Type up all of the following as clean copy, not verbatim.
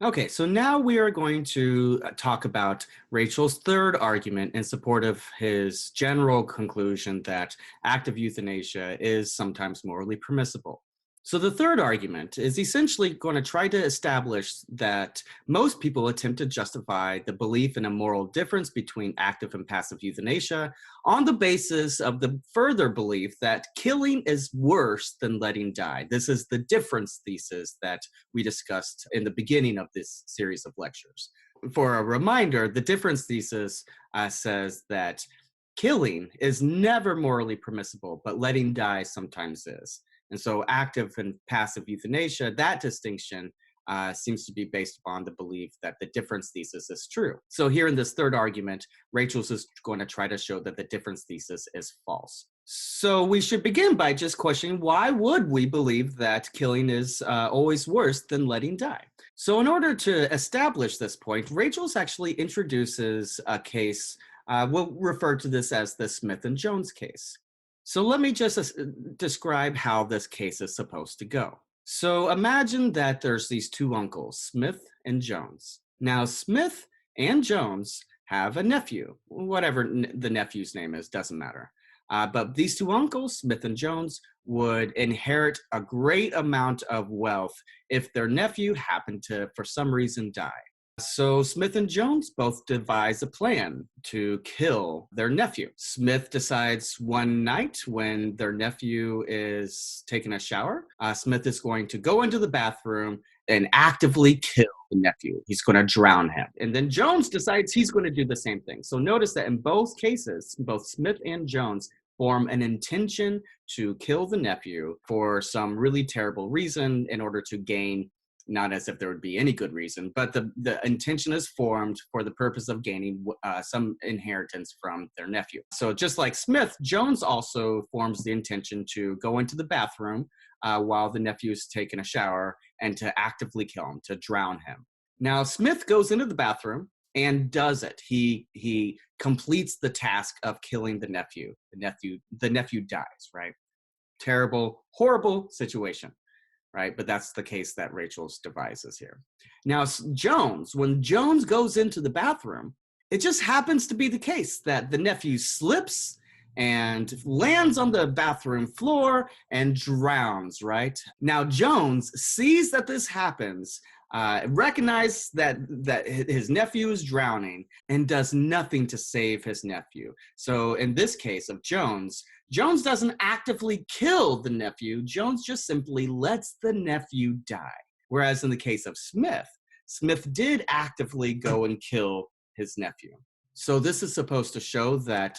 Okay, so now we are going to talk about Rachel's third argument in support of his general conclusion that active euthanasia is sometimes morally permissible. So, the third argument is essentially going to try to establish that most people attempt to justify the belief in a moral difference between active and passive euthanasia on the basis of the further belief that killing is worse than letting die. This is the difference thesis that we discussed in the beginning of this series of lectures. For a reminder, the difference thesis says that killing is never morally permissible, but letting die sometimes is. And so, active and passive euthanasia, that distinction seems to be based upon the belief that the difference thesis is true. So, here in this third argument, Rachel's is going to try to show that the difference thesis is false. So we should begin by just questioning why would we believe that killing is always worse than letting die? So in order to establish this point, Rachel's actually introduces a case. We'll refer to this as the Smith and Jones case. So let me just describe how this case is supposed to go. So imagine that there's these two uncles, Smith and Jones. Now Smith and Jones have a nephew, whatever the nephew's name is, doesn't matter. But these two uncles, Smith and Jones, would inherit a great amount of wealth if their nephew happened to, for some reason, die. So Smith and Jones both devise a plan to kill their nephew. Smith decides one night when their nephew is taking a shower, Smith is going to go into the bathroom and actively kill the nephew. He's going to drown him. And then Jones decides he's going to do the same thing. So notice that in both cases, both Smith and Jones form an intention to kill the nephew for some really terrible reason in order to gain, not as if there would be any good reason, but the intention is formed for the purpose of gaining some inheritance from their nephew. So just like Smith, Jones also forms the intention to go into the bathroom while the nephew is taking a shower and to actively kill him, to drown him. Now, Smith goes into the bathroom and does it. He completes the task of killing the nephew. The nephew dies, right? Terrible, horrible situation, right? But that's the case that Rachel's devises here. Now, when Jones goes into the bathroom, it just happens to be the case that the nephew slips and lands on the bathroom floor and drowns, right? Now, Jones sees that this happens, recognizes that his nephew is drowning, and does nothing to save his nephew. So in this case of Jones doesn't actively kill the nephew. Jones just simply lets the nephew die. Whereas in the case of Smith did actively go and kill his nephew. So this is supposed to show that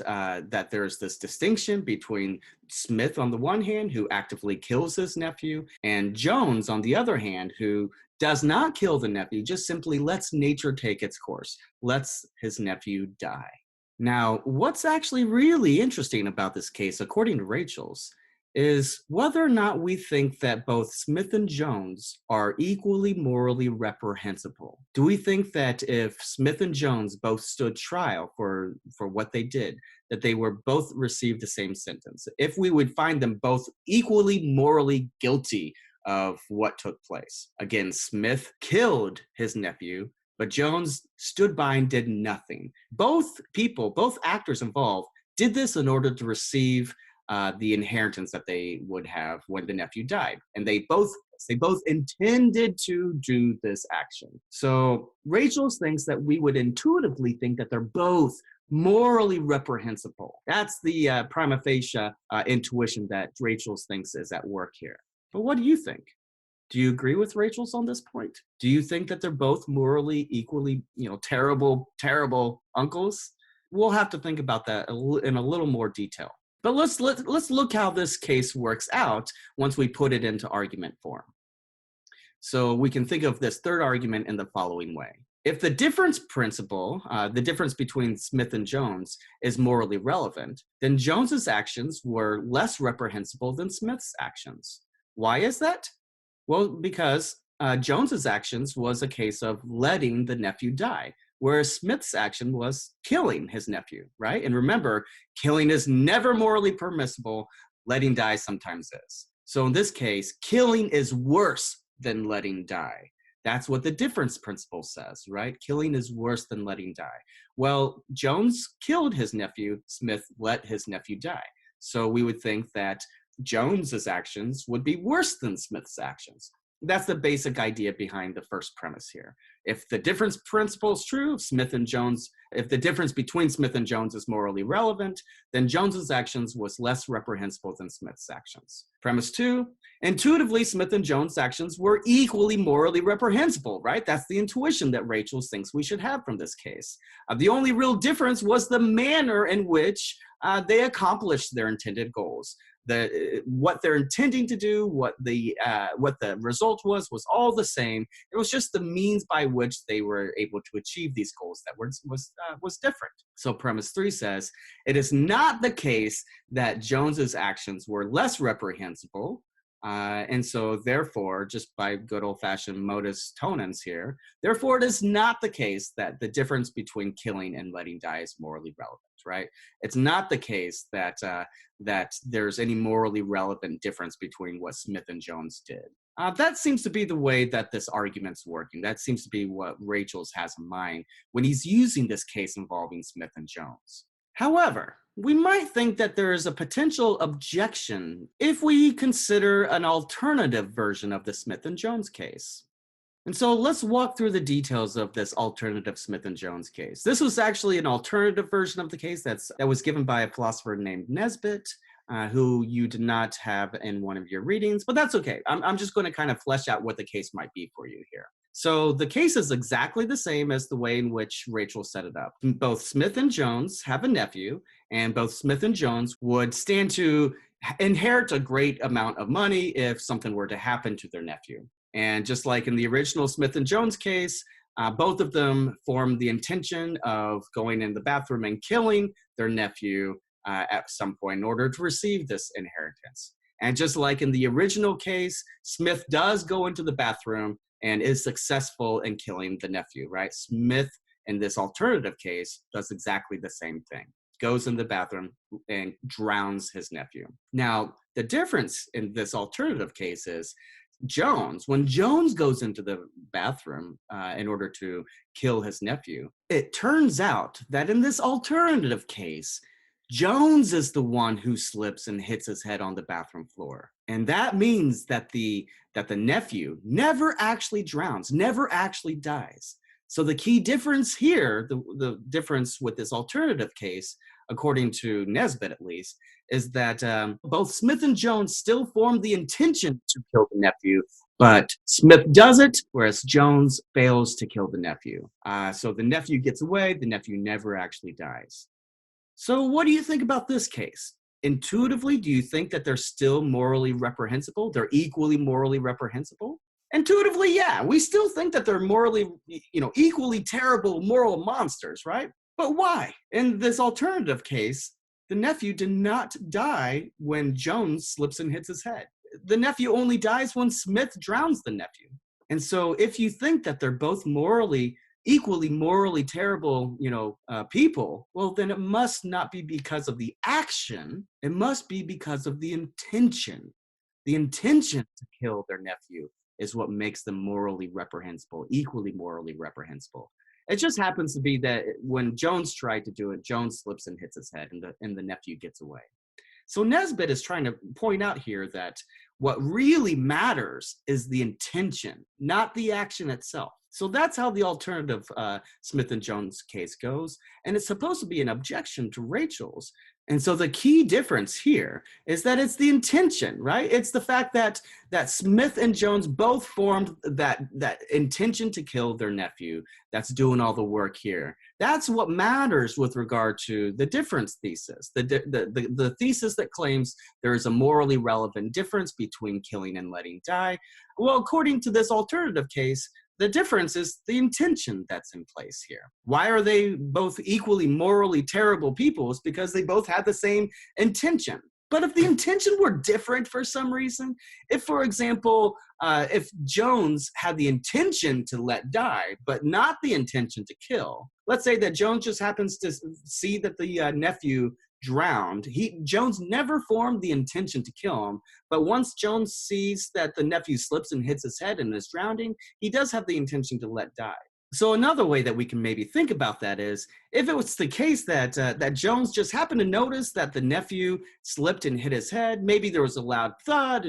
that there's this distinction between Smith on the one hand, who actively kills his nephew, and Jones on the other hand, who does not kill the nephew, just simply lets nature take its course, lets his nephew die. Now, what's actually really interesting about this case, according to Rachel's, is whether or not we think that both Smith and Jones are equally morally reprehensible. Do we think that if Smith and Jones both stood trial for what they did, that they were both received the same sentence? If we would find them both equally morally guilty of what took place. Again, Smith killed his nephew, but Jones stood by and did nothing. Both people, both actors involved, did this in order to receive the inheritance that they would have when the nephew died. And they both intended to do this action. So Rachel thinks that we would intuitively think that they're both morally reprehensible. That's the prima facie intuition that Rachel thinks is at work here. But what do you think? Do you agree with Rachel's on this point? Do you think that they're both morally equally, terrible, terrible uncles? We'll have to think about that in a little more detail. But let's look how this case works out once we put it into argument form. So we can think of this third argument in the following way. If the difference principle, the difference between Smith and Jones, is morally relevant, then Jones's actions were less reprehensible than Smith's actions. Why is that? Well, because Jones's actions was a case of letting the nephew die, whereas Smith's action was killing his nephew, right? And remember, killing is never morally permissible. Letting die sometimes is. So in this case, killing is worse than letting die. That's what the difference principle says, right? Killing is worse than letting die. Well, Jones killed his nephew, Smith let his nephew die. So we would think that Jones's actions would be worse than Smith's actions. That's the basic idea behind the first premise here. If the difference principle is true, if the difference between Smith and Jones is morally relevant, then Jones's actions was less reprehensible than Smith's actions. Premise 2, intuitively, Smith and Jones' actions were equally morally reprehensible, right? That's the intuition that Rachel thinks we should have from this case. The only real difference was the manner in which they accomplished their intended goals. What they're intending to do, what the result was all the same. It was just the means by which they were able to achieve these goals that was different. So premise 3 says, it is not the case that Jones's actions were less reprehensible, and so therefore, just by good old-fashioned modus ponens here, therefore it is not the case that the difference between killing and letting die is morally relevant, right? It's not the case that that there's any morally relevant difference between what Smith and Jones did. That seems to be the way that this argument's working. That seems to be what Rachel's has in mind when he's using this case involving Smith and Jones. However, we might think that there is a potential objection if we consider an alternative version of the Smith and Jones case. And so let's walk through the details of this alternative Smith and Jones case. This was actually an alternative version of the case that was given by a philosopher named Nesbitt, who you did not have in one of your readings, but that's okay. I'm just going to kind of flesh out what the case might be for you here. So the case is exactly the same as the way in which Rachel set it up. Both Smith and Jones have a nephew, and both Smith and Jones would stand to inherit a great amount of money if something were to happen to their nephew. And just like in the original Smith and Jones case, both of them formed the intention of going in the bathroom and killing their nephew at some point in order to receive this inheritance. And just like in the original case, Smith does go into the bathroom and is successful in killing the nephew, right? Smith, in this alternative case, does exactly the same thing. Goes in the bathroom and drowns his nephew. Now, the difference in this alternative case is when Jones goes into the bathroom in order to kill his nephew, it turns out that in this alternative case, Jones is the one who slips and hits his head on the bathroom floor. And that means that the nephew never actually drowns, never actually dies. So the key difference here, the difference with this alternative case, according to Nesbitt at least, is that both Smith and Jones still formed the intention to kill the nephew, but Smith does it, whereas Jones fails to kill the nephew. So the nephew gets away, the nephew never actually dies. So what do you think about this case? Intuitively, do you think that they're still morally reprehensible? They're equally morally reprehensible? Intuitively, yeah, we still think that they're morally, equally terrible moral monsters, right? But why? In this alternative case, the nephew did not die when Jones slips and hits his head. The nephew only dies when Smith drowns the nephew. And so if you think that they're both equally morally terrible, people, well, then it must not be because of the action. It must be because of the intention. The intention to kill their nephew is what makes them morally reprehensible, equally morally reprehensible. It just happens to be that when Jones tried to do it, Jones slips and hits his head, and the nephew gets away. So Nesbitt is trying to point out here that what really matters is the intention, not the action itself. So that's how the alternative Smith and Jones case goes, and it's supposed to be an objection to Rachel's. And so the key difference here is that it's the intention, right? It's the fact that Smith and Jones both formed that intention to kill their nephew that's doing all the work here. That's what matters with regard to the difference thesis, the thesis that claims there is a morally relevant difference between killing and letting die. Well, according to this alternative case, the difference is the intention that's in place here. Why are they both equally morally terrible people? It's because they both had the same intention. But if the intention were different for some reason, if, for example, if Jones had the intention to let die, but not the intention to kill, let's say that Jones just happens to see that the nephew drowned, Jones never formed the intention to kill him, but once Jones sees that the nephew slips and hits his head and is drowning, he does have the intention to let die. So another way that we can maybe think about that is if it was the case that that Jones just happened to notice that the nephew slipped and hit his head, maybe there was a loud thud,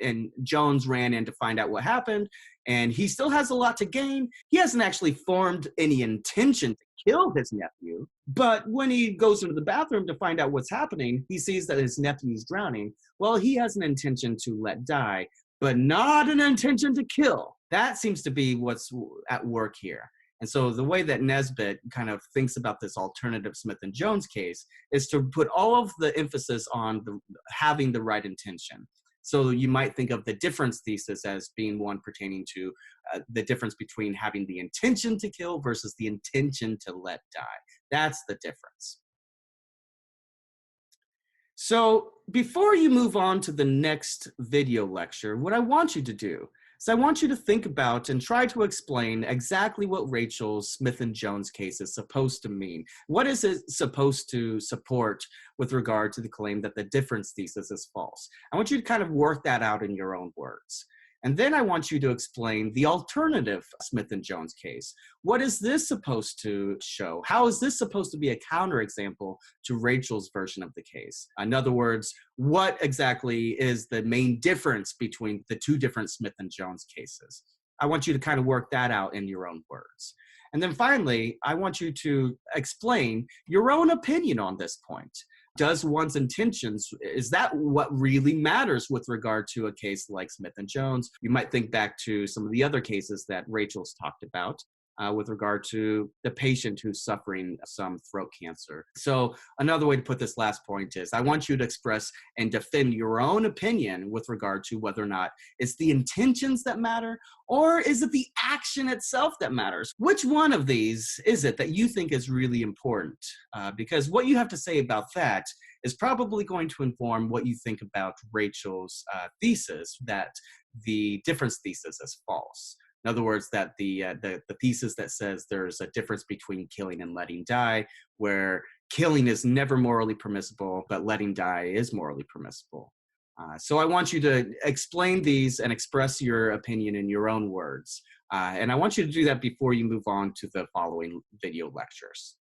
and Jones ran in to find out what happened, and he still has a lot to gain. He hasn't actually formed any intention to kill his nephew, but when he goes into the bathroom to find out what's happening, he sees that his nephew is drowning. Well, he has an intention to let die, but not an intention to kill. That seems to be what's at work here. And so the way that Nesbitt kind of thinks about this alternative Smith and Jones case is to put all of the emphasis on having the right intention. So you might think of the difference thesis as being one pertaining to the difference between having the intention to kill versus the intention to let die. That's the difference. So before you move on to the next video lecture, what I want you to do is I want you to think about and try to explain exactly what Rachel's Smith and Jones case is supposed to mean. What is it supposed to support with regard to the claim that the difference thesis is false? I want you to kind of work that out in your own words. And then I want you to explain the alternative Smith and Jones case. What is this supposed to show? How is this supposed to be a counterexample to Rachel's version of the case? In other words, what exactly is the main difference between the two different Smith and Jones cases? I want you to kind of work that out in your own words. And then finally, I want you to explain your own opinion on this point. Does one's intentions, is that what really matters with regard to a case like Smith and Jones? You might think back to some of the other cases that Rachel's talked about with regard to the patient who's suffering some throat cancer. So another way to put this last point is I want you to express and defend your own opinion with regard to whether or not it's the intentions that matter or is it the action itself that matters? Which one of these is it that you think is really important? Because what you have to say about that is probably going to inform what you think about Rachel's thesis that the difference thesis is false. In other words, that the thesis that says there's a difference between killing and letting die, where killing is never morally permissible, but letting die is morally permissible. So I want you to explain these and express your opinion in your own words. And I want you to do that before you move on to the following video lectures.